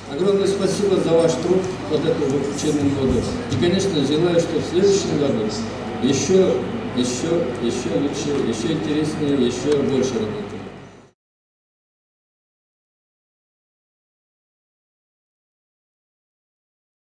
Огромное спасибо за ваш труд вот эту вот учебную году. И, конечно, желаю, что в следующем году еще лучше, еще интереснее, еще больше работать.